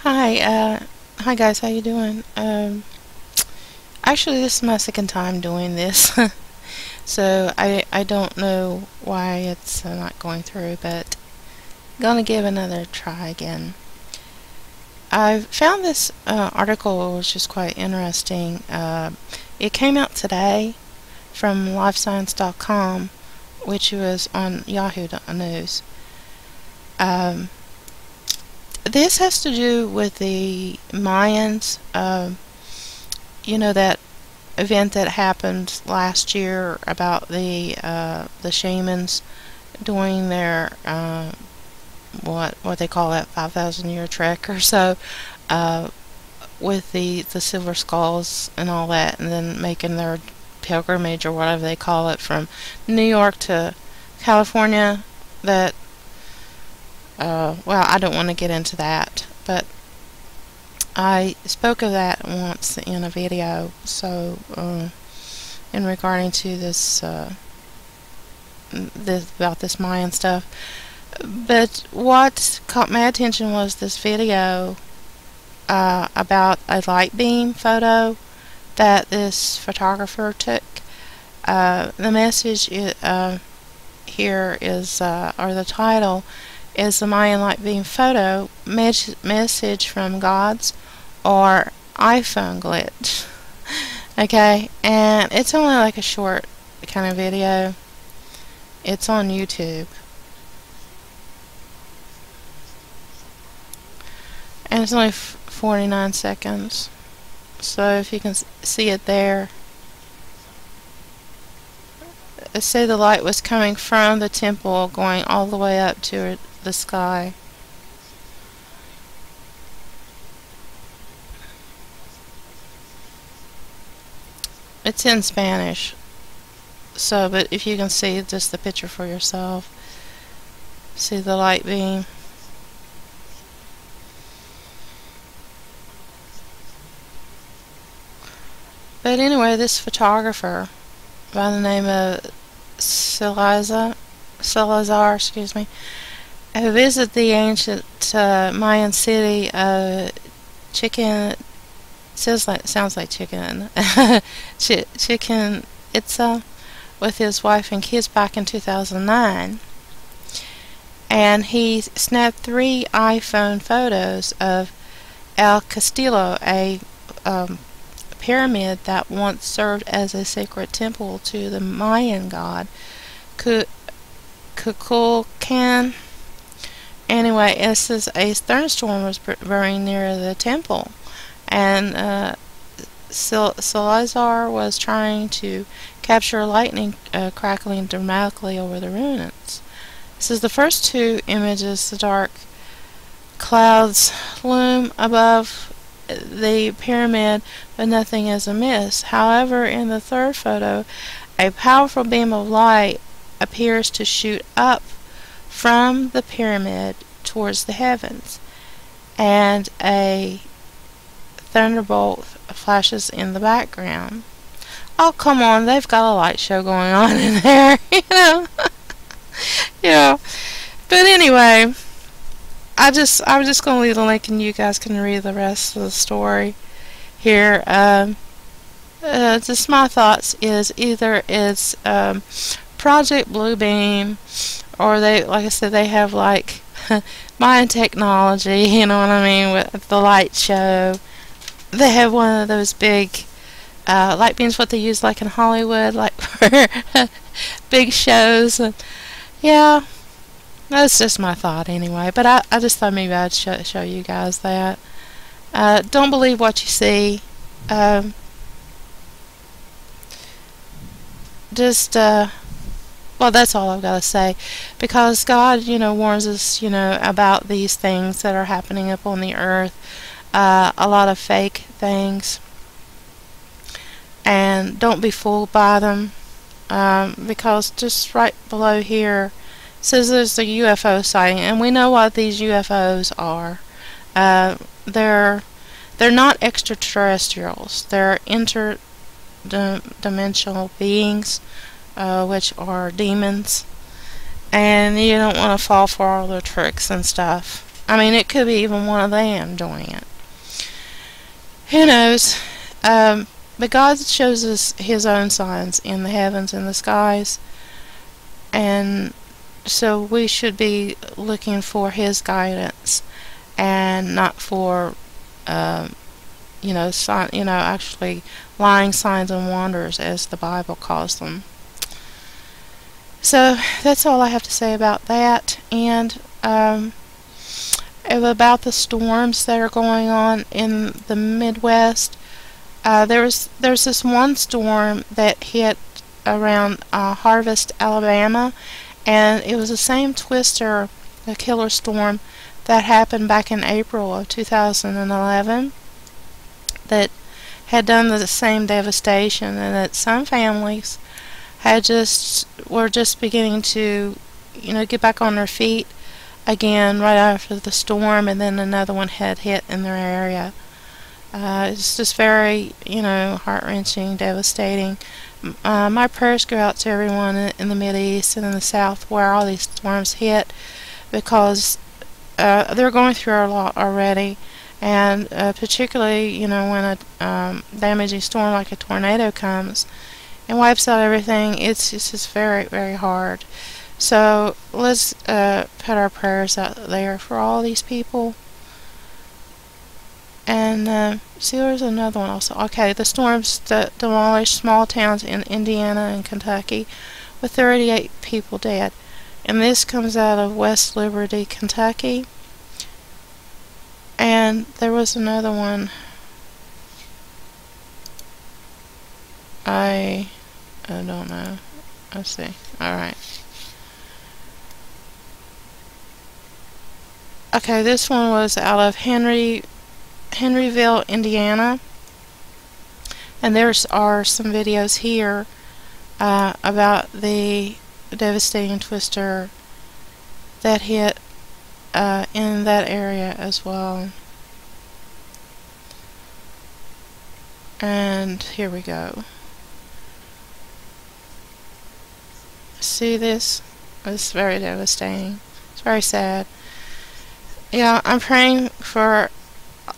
Hi, hi guys, how you doing? Actually, this is my second time doing this, so I don't know why it's not going through, but gonna give another try again. I found this article which is quite interesting. It came out today from lifescience.com, which was on Yahoo News. This has to do with the Mayans, you know, that event that happened last year about the shamans doing their what they call that 5,000-year trek or so, with the silver skulls and all that, and then making their pilgrimage or whatever they call it from New York to California. That well, I don't want to get into that, but I spoke of that once in a video, so in regarding to this about this Mayan stuff. But what caught my attention was this video about a light beam photo that this photographer took. The message here is, or the title is, the Mayan Light Beam Photo, message from gods or iPhone glitch. Okay, and it's only like a short kind of video. It's on YouTube, and it's only 49 seconds, so if you can see it there. Let's say the light was coming from the temple going all the way up to the sky. It's in Spanish, so but if you can see just the picture for yourself, see the light beam. But anyway, this photographer by the name of Salazar, excuse me, who visited the ancient Mayan city of Chichen Itza with his wife and kids back in 2009, and he snapped 3 iPhone photos of El Castillo, a pyramid that once served as a sacred temple to the Mayan god Kukulkan. Anyway, it says a thunderstorm was brewing near the temple, and Salazar was trying to capture lightning crackling dramatically over the ruins. This is the first 2 images. The dark clouds loom above the pyramid, but nothing is amiss. However, in the third photo, a powerful beam of light appears to shoot up from the pyramid towards the heavens, and a thunderbolt flashes in the background. Oh, come on, they've got a light show going on in there, you know. Yeah. But anyway, I'm just going to leave the link and you guys can read the rest of the story here. Just my thoughts is either it's Project Bluebeam, or they, like I said, they have like Mayan technology, you know what I mean, with the light show. They have one of those big light beams, what they use like in Hollywood, like for big shows. And yeah, that's just my thought anyway. But I just thought maybe I'd show you guys that. Don't believe what you see. Well, that's all I've got to say, because God, you know, warns us, you know, about these things that are happening up on the earth, a lot of fake things, and don't be fooled by them, because just right below here says there's a UFO sighting, and we know what these UFOs are. They're not extraterrestrials. They're interdimensional beings, which are demons, and you don't want to fall for all their tricks and stuff. I mean, it could be even one of them doing it. Who knows? But God shows us His own signs in the heavens and the skies, and so we should be looking for His guidance and not for, actually lying signs and wonders, as the Bible calls them. So that's all I have to say about that, and about the storms that are going on in the Midwest. There's this one storm that hit around Harvest, Alabama, and it was the same twister, the killer storm, that happened back in April of 2011 that had done the same devastation, and that some families were just beginning to, get back on their feet again right after the storm, and then another one had hit in their area. It's just very, heart-wrenching, devastating. My prayers go out to everyone in the Mideast and in the South where all these storms hit, because they're going through a lot already, and particularly, when a damaging storm like a tornado comes and wipes out everything, it's just very, very hard. So let's put our prayers out there for all these people. And see, there's another one also. Okay, the storms that demolished small towns in Indiana and Kentucky, with 38 people dead. And this comes out of West Liberty, Kentucky. And there was another one. I don't know. Let's see. Alright. Okay, this one was out of Henryville, Indiana, and there are some videos here about the devastating twister that hit in that area as well. And here we go. See this? It's very devastating. It's very sad. Yeah, I'm praying for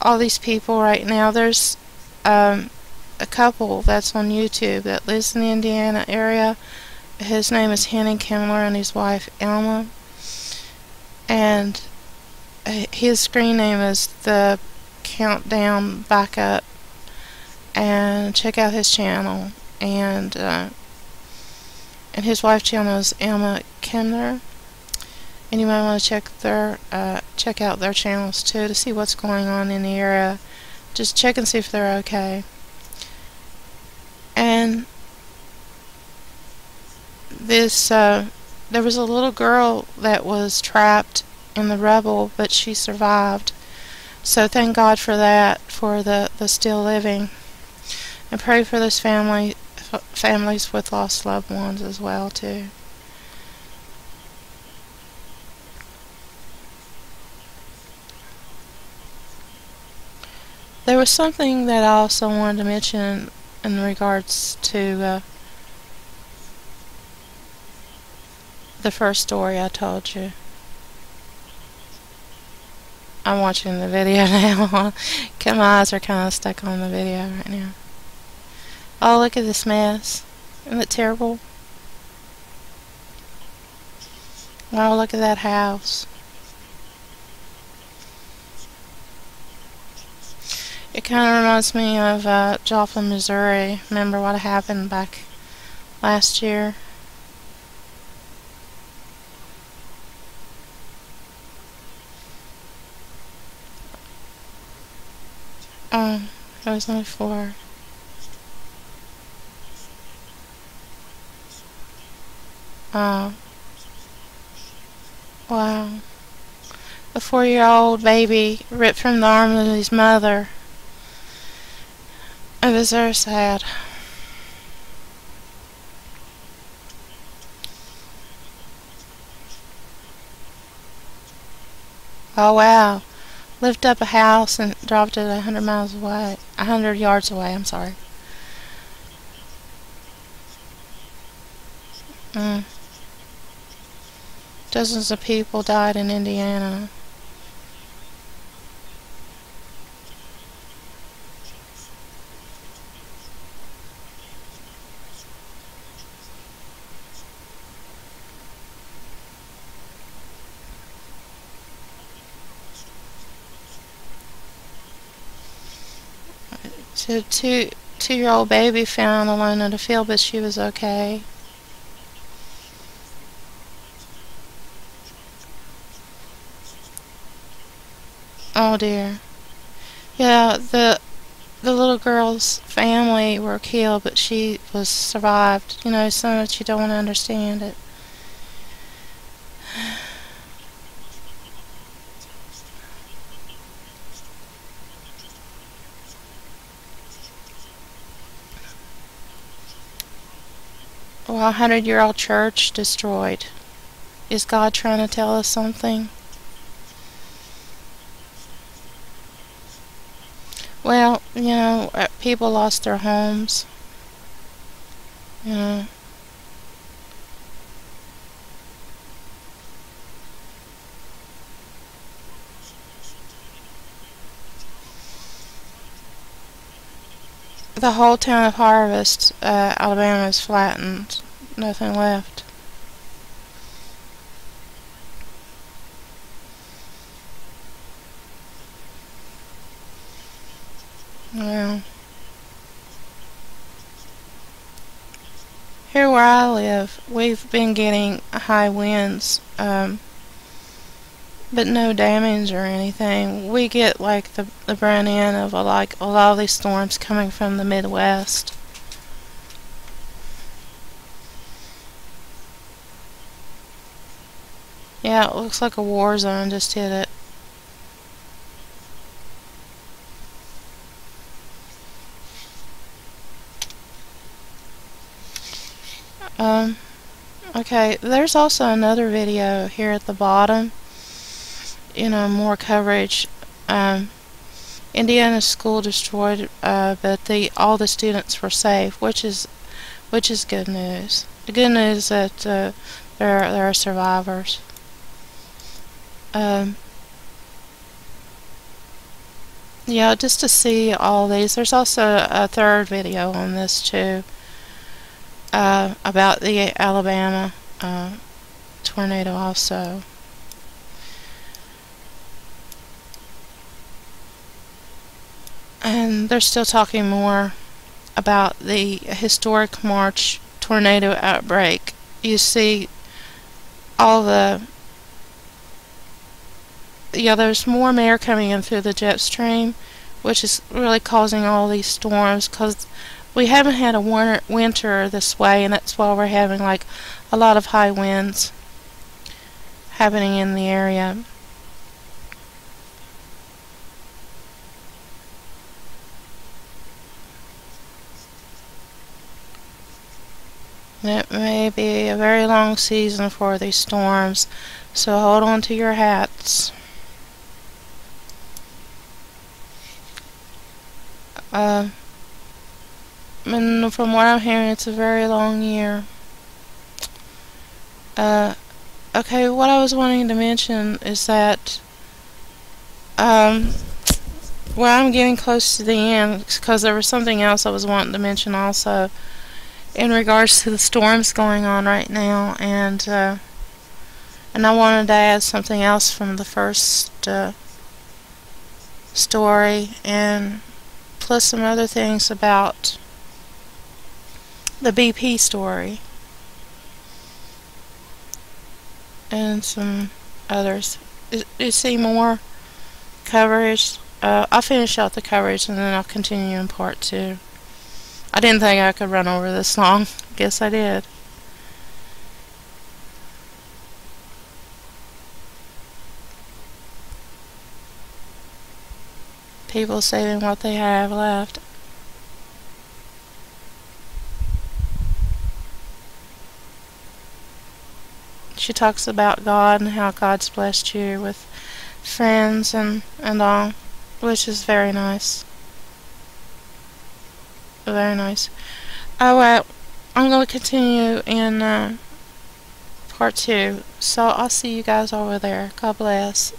all these people right now. There's a couple that's on YouTube that lives in the Indiana area. His name is Henny Kimmler and his wife Elma, and his screen name is The Countdown Backup, and check out his channel, and his wife's channel is Elma Kimmler. And you might want to check out their channels too to see what's going on in the area. Just check and see if they're okay. And this there was a little girl that was trapped in the rubble, but she survived. So thank God for that, for the still living. And pray for those families with lost loved ones as well too. There was something that I also wanted to mention in regards to the first story I told you. I'm watching the video now. My eyes are kind of stuck on the video right now. Oh, look at this mess. Isn't it terrible? Oh, look at that house. It kind of reminds me of Joplin, Missouri. Remember what happened back last year? Oh, it was only 4. Oh. Wow. A 4-year-old baby ripped from the arm of his mother. It was very sad. Oh wow. Lift up a house and dropped it 100 miles away. 100 yards away, I'm sorry. Dozens of people died in Indiana. So two-year-old baby found alone in the field, but she was okay. Oh dear. Yeah, the little girl's family were killed, but she was survived. You know, so much you don't want to understand it. Well, 100-year-old church destroyed. Is God trying to tell us something? Well, you know, people lost their homes. You know. The whole town of Harvest, Alabama, is flattened. Nothing left. Well, here where I live, we've been getting high winds, but no damage or anything. We get like the brunt end of like a lot of these storms coming from the Midwest. Yeah, it looks like a war zone just hit it. Um, okay, there's also another video here at the bottom. You know, more coverage. Indiana school destroyed, but all the students were safe, which is good news. The good news that there are survivors. Yeah, just to see all these. There's also a third video on this too, about the Alabama tornado also. And they're still talking more about the historic March tornado outbreak. You see all there's more air coming in through the jet stream, which is really causing all these storms, because we haven't had a winter this way, and that's why we're having like a lot of high winds happening in the area. It may be a very long season for these storms, so hold on to your hats. And from what I'm hearing, it's a very long year. Okay, what I was wanting to mention is that well, I'm getting close to the end, because there was something else I was wanting to mention also in regards to the storms going on right now, and I wanted to add something else from the first story, and plus some other things about the BP story and some others. You see more coverage. I'll finish out the coverage and then I'll continue in part 2. I didn't think I could run over this long. Guess I did. People saving what they have left. She talks about God and how God's blessed you with friends and all, which is very nice. Very nice. Oh, well, I'm going to continue in part 2. So I'll see you guys over there. God bless.